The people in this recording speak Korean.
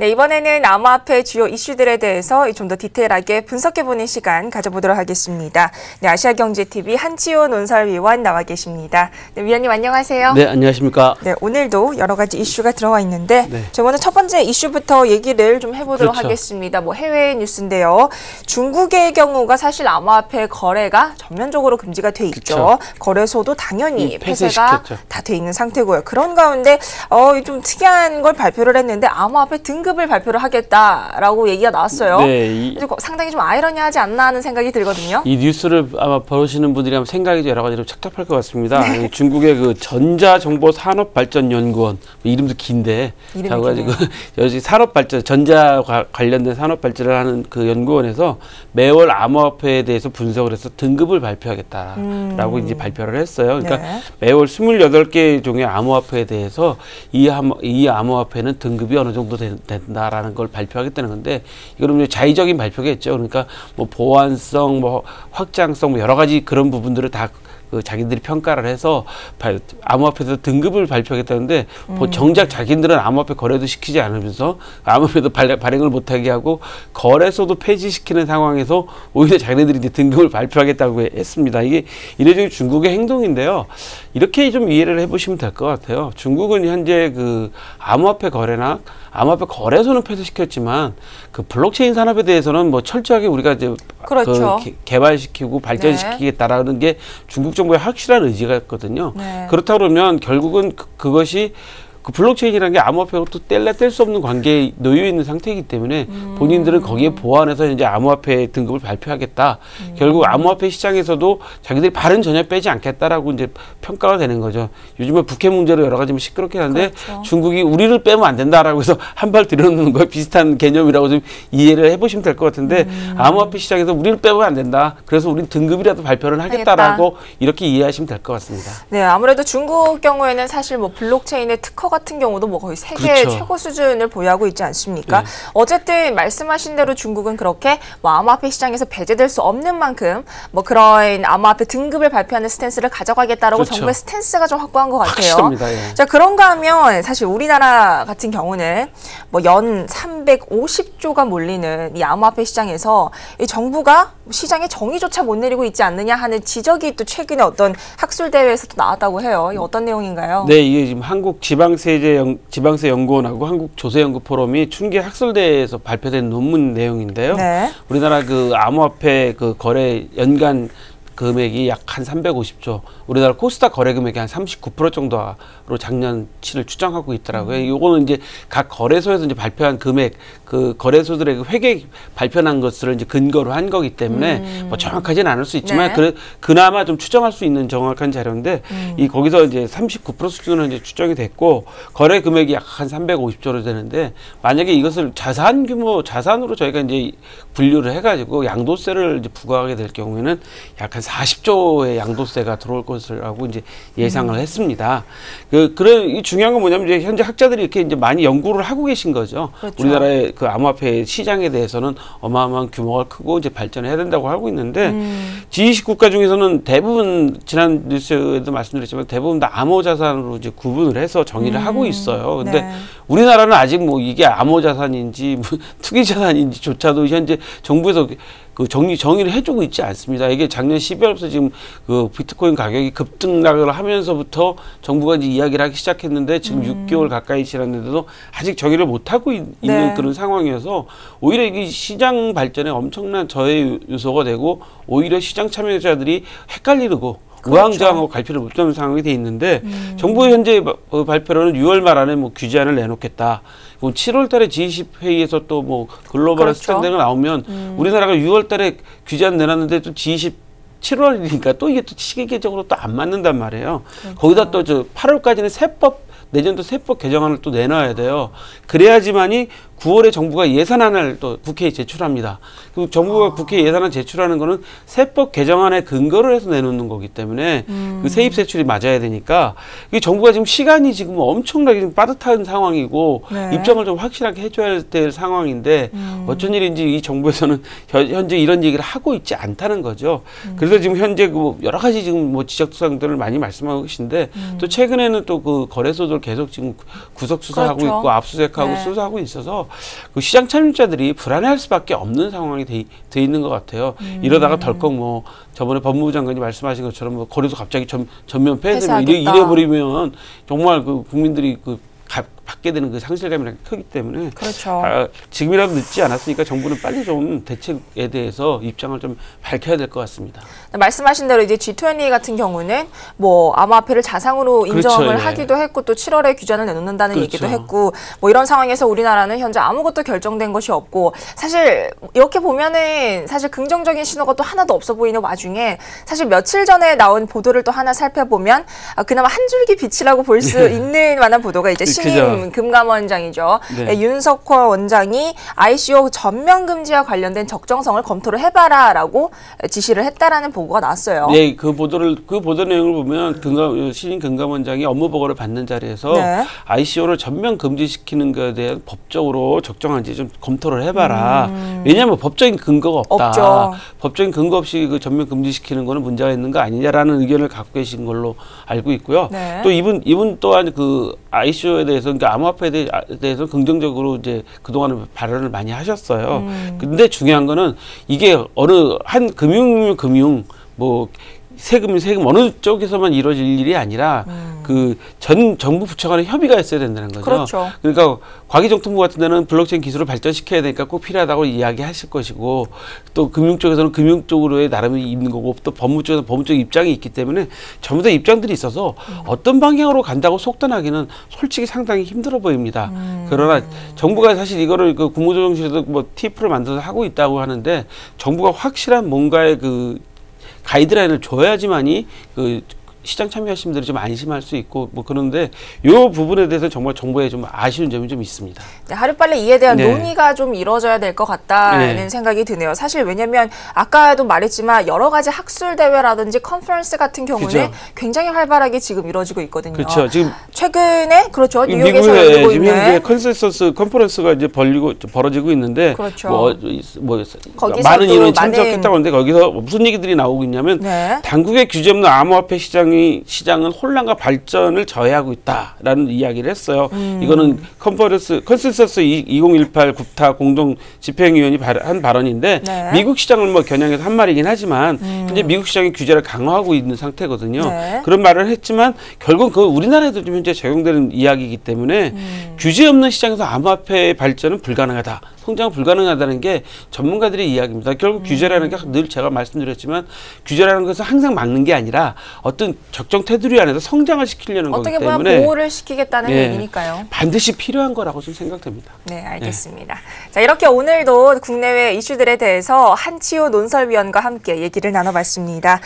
네, 이번에는 암호화폐 주요 이슈들에 대해서 좀 더 디테일하게 분석해보는 시간 가져보도록 하겠습니다. 네, 아시아경제TV 한지호 논설위원 나와 계십니다. 네, 위원님 안녕하세요. 네, 안녕하십니까. 네, 오늘도 여러 가지 이슈가 들어와 있는데 네. 저희 먼저 첫 번째 이슈부터 얘기를 좀 해보도록 그렇죠. 하겠습니다. 뭐 해외 뉴스인데요. 중국의 경우가 사실 암호화폐 거래가 전면적으로 금지가 돼 있죠. 그렇죠. 거래소도 당연히 폐쇄가 폐쇄시켰죠. 다 돼 있는 상태고요. 그런 가운데 좀 특이한 걸 발표를 했는데 암호화폐 등급을 발표를 하겠다라고 얘기가 나왔어요. 네, 상당히 좀 아이러니하지 않나 하는 생각이 들거든요. 이 뉴스를 아마 보시는 분들이 아마 생각이 여러 가지로 착잡할 것 같습니다. 네. 중국의 그 전자정보산업발전연구원, 이름도 긴데, 자가지고 여기 산업발전, 전자 관련된 산업발전을 하는 그 연구원에서 매월 암호화폐에 대해서 분석을 해서 등급을 발표하겠다라고 이제 발표를 했어요. 그러니까 네. 매월 28개 종의 암호화폐에 대해서 이 암호화폐는 등급이 어느 정도 된다라는 걸 발표하겠다는 건데, 이거는 자의적인 발표겠죠. 그러니까 뭐 보안성, 뭐 확장성, 뭐 여러 가지 그런 부분들을 다 자기들이 평가를 해서 암호화폐에서 등급을 발표하겠다는데 정작 자기들은 암호화폐 거래도 시키지 않으면서 암호화폐도 발행을 못하게 하고 거래소도 폐지시키는 상황에서 오히려 자기네들이 이제 등급을 발표하겠다고 했습니다. 이게 이례적인 중국의 행동인데요. 이렇게 좀 이해를 해보시면 될 것 같아요. 중국은 현재 그 암호화폐 거래나 암호화폐 거래소는 폐쇄시켰지만 그 블록체인 산업에 대해서는 뭐 철저하게 우리가 이제 그렇죠. 개발시키고 발전시키겠다라는 게 중국 정부의 확실한 의지가 있거든요. 네. 그렇다 그러면 결국은 그것이 그 블록체인이라는 게 암호화폐하고 또 뗄 수 없는 관계에 놓여 있는 상태이기 때문에 본인들은 거기에 보완해서 이제 암호화폐 등급을 발표하겠다. 결국 암호화폐 시장에서도 자기들이 발은 전혀 빼지 않겠다라고 이제 평가가 되는 거죠. 요즘에 북핵 문제로 여러 가지 시끄럽게 하는데 그렇죠. 중국이 중국이 우리를 빼면 안 된다라고 해서 한 발 들여놓는 거에 비슷한 개념이라고 좀 이해를 해보시면 될 것 같은데 암호화폐 시장에서 우리를 빼면 안 된다. 그래서 우리는 등급이라도 발표를 하겠다라고 이렇게 이해하시면 될 것 같습니다. 네, 아무래도 중국 경우에는 사실 뭐 블록체인의 특허 같은 경우도 뭐 거의 세계 그렇죠. 최고 수준을 보유하고 있지 않습니까? 네. 어쨌든 말씀하신 대로 중국은 그렇게 뭐 암호화폐 시장에서 배제될 수 없는 만큼 뭐 그런 암호화폐 등급을 발표하는 스탠스를 가져가겠다라고 그렇죠. 정부의 스탠스가 좀 확고한 것 같아요. 확실합니다. 예. 자, 그런가 하면 사실 우리나라 같은 경우는 뭐 연 350조가 몰리는 이 암호화폐 시장에서 이 정부가 시장에 정의조차 못 내리고 있지 않느냐 하는 지적이 또 최근에 어떤 학술 대회에서 또 나왔다고 해요. 이게 어떤 내용인가요? 네, 이게 지금 한국 지방세연구원하고 한국조세연구포럼이 춘계 학술대회에서 발표된 논문 내용인데요. 네. 우리나라 그 암호화폐 그 거래 연간 금액이 약 한 350조, 우리나라 코스닥 거래 금액이 한 39% 정도로 작년치를 추정하고 있더라고요. 이거는 이제 각 거래소에서 이제 발표한 금액, 그 거래소들의 회계 발표한 것을 이제 근거로 한 거기 때문에 뭐 정확하지는 않을 수 있지만 네. 그나마 좀 추정할 수 있는 정확한 자료인데 이 거기서 이제 39% 수준은 이제 추정이 됐고 거래 금액이 약 한 350조로 되는데 만약에 이것을 자산으로 저희가 이제 분류를 해가지고 양도세를 이제 부과하게 될 경우에는 약 한 40조의 양도세가 들어올 것이라고 이제 예상을 했습니다. 그런 이 중요한 건 뭐냐면 이제 현재 학자들이 이렇게 이제 많이 연구를 하고 계신 거죠. 그렇죠. 우리나라의 그 암호화폐 시장에 대해서는 어마어마한 규모가 크고 이제 발전해야 된다고 하고 있는데 G20 국가 중에서는 대부분 지난 뉴스에도 말씀드렸지만 대부분 다 암호 자산으로 이제 구분을 해서 정의를 하고 있어요. 근데 네. 우리나라는 아직 뭐 이게 암호 자산인지 투기 자산인지조차도 현재 정부에서 그 정의를 해주고 있지 않습니다. 이게 작년 12월부터 지금 그 비트코인 가격이 급등락을 하면서부터 정부가 이제 이야기를 하기 시작했는데 지금 6개월 가까이 지났는데도 아직 정의를 못하고 있는 네. 그런 상황이어서 오히려 이게 시장 발전에 엄청난 저해 요소가 되고 오히려 시장 참여자들이 헷갈리고 우왕좌왕하고 갈피를 못 잡는 상황이 돼 있는데 정부의 현재 발표로는 6월 말 안에 뭐 규제안을 내놓겠다. 7월 달에 G20 회의에서 또 뭐 글로벌 그렇죠. 스탠드가 나오면 우리나라가 6월 달에 규제안 내놨는데 또 G20 7월이니까 또 이게 또 시기적으로 또 안 맞는단 말이에요. 그렇죠. 거기다 또 저 8월까지는 내년도 세법 개정안을 또 내놔야 돼요. 그래야지만이 9월에 정부가 예산안을 또 국회에 제출합니다. 그 정부가 국회에 예산안 제출하는 거는 세법 개정안에 근거를 해서 내놓는 거기 때문에 그 세입 세출이 맞아야 되니까 이 정부가 지금 시간이 지금 엄청나게 지금 빠듯한 상황이고 네. 입장을 좀 확실하게 해줘야 될 상황인데 어쩐 일인지 이 정부에서는 현재 이런 얘기를 하고 있지 않다는 거죠. 그래서 지금 현재 그 여러 가지 지금 뭐 지적사항들을 많이 말씀하고 계신데 또 최근에는 또 그 거래소들 계속 지금 구속 수사하고 그렇죠. 있고 압수수색하고 네. 수사하고 있어서 그 시장 참여자들이 불안해할 수밖에 없는 상황이 돼 있는 것 같아요. 이러다가 덜컥 뭐 저번에 법무부 장관이 말씀하신 것처럼 뭐 거리도 갑자기 전면 폐쇄되면 이래버리면 정말 그 국민들이 받게 되는 그 상실감이 크기 때문에 그렇죠. 지금이라도 늦지 않았으니까 정부는 빨리 좀 대책에 대해서 입장을 좀 밝혀야 될 것 같습니다. 말씀하신 대로 이제 G20 같은 경우는 뭐 암호화폐를 자산으로 인정을 그렇죠, 예. 하기도 했고 또 7월에 규제를 내놓는다는 그렇죠. 얘기도 했고 뭐 이런 상황에서 우리나라는 현재 아무것도 결정된 것이 없고 사실 이렇게 보면은 사실 긍정적인 신호가 또 하나도 없어 보이는 와중에 사실 며칠 전에 나온 보도를 또 하나 살펴보면 그나마 한 줄기 빛이라고 볼 수 있는 만한 보도가 이제 신임 금감원장이죠. 네. 윤석호 원장이 ICO 전면 금지와 관련된 적정성을 검토를 해봐라라고 지시를 했다라는 보고가 나왔어요. 네, 그 보도 내용을 보면 신임 금감원장이 업무 보고를 받는 자리에서 네. ICO를 전면 금지시키는 것에 대한 법적으로 적정한지 좀 검토를 해봐라. 왜냐하면 법적인 근거가 없다. 없죠. 법적인 근거 없이 그 전면 금지시키는 거는 문제가 있는 거 아니냐라는 의견을 갖고 계신 걸로 알고 있고요. 네. 또 이분 또한 그 ICO에 대해서 그러니까 암호화폐에 대해서 긍정적으로 이제 그동안 발언을 많이 하셨어요. 근데 중요한 거는 이게 어느 한 금융 뭐 세금 어느 쪽에서만 이루어질 일이 아니라 그 전 정부 부처 간의 협의가 있어야 된다는 거죠. 그렇죠. 그러니까 과기정통부 같은 데는 블록체인 기술을 발전시켜야 되니까 꼭 필요하다고 이야기하실 것이고 또 금융 쪽에서는 금융 쪽으로의 나름이 있는 거고 또 법무 쪽에서는 법무 쪽 입장이 있기 때문에 전부 다 입장들이 있어서 어떤 방향으로 간다고 속단하기는 솔직히 상당히 힘들어 보입니다. 그러나 정부가 사실 이거를 그 국무조정실에도 뭐 TF를 만들어서 하고 있다고 하는데 정부가 확실한 뭔가의 그 가이드라인을 줘야지만이 그 시장 참여하신 분들이 좀 안심할 수 있고 뭐 그런데 이 부분에 대해서 정말 정부에 좀 아쉬운 점이 좀 있습니다. 네, 하루빨리 이에 대한 네. 논의가 좀 이루어져야 될 것 같다는 네. 생각이 드네요. 사실 왜냐하면 아까도 말했지만 여러 가지 학술 대회라든지 컨퍼런스 같은 경우는 그죠. 굉장히 활발하게 지금 이루어지고 있거든요. 그렇죠. 지금 최근에 그렇죠. 뉴욕에서 미국에 열리고 지금 현재 있는 컨센서스 컨퍼런스가 이제 벌어지고 있는데 그렇죠. 뭐 거기서 많은 또 인원이 참석했다고 하는데 거기서 무슨 얘기들이 나오고 있냐면 네. 당국의 규제 없는 암호화폐 시장은 혼란과 발전을 저해하고 있다라는 이야기를 했어요. 이거는 컨센서스 2018 구타 공동 집행위원이 한 발언인데 네. 미국 시장을 뭐 겨냥해서 한 말이긴 하지만 현재 미국 시장이 규제를 강화하고 있는 상태거든요. 네. 그런 말을 했지만 결국 그 우리나라에도 좀 현재 적용되는 이야기이기 때문에 규제 없는 시장에서 암호화폐의 발전은 불가능하다. 성장은 불가능하다는 게 전문가들의 이야기입니다. 결국 규제라는 게 늘 제가 말씀드렸지만 규제라는 것은 항상 막는 게 아니라 어떤 적정 테두리 안에서 성장을 시키려는 거기 어떻게 때문에 보면 보호를 시키겠다는 예, 얘기니까요. 반드시 필요한 거라고 좀 생각됩니다. 네, 알겠습니다. 자, 이렇게 오늘도 국내외 이슈들에 대해서 한치호 논설위원과 함께 얘기를 나눠봤습니다.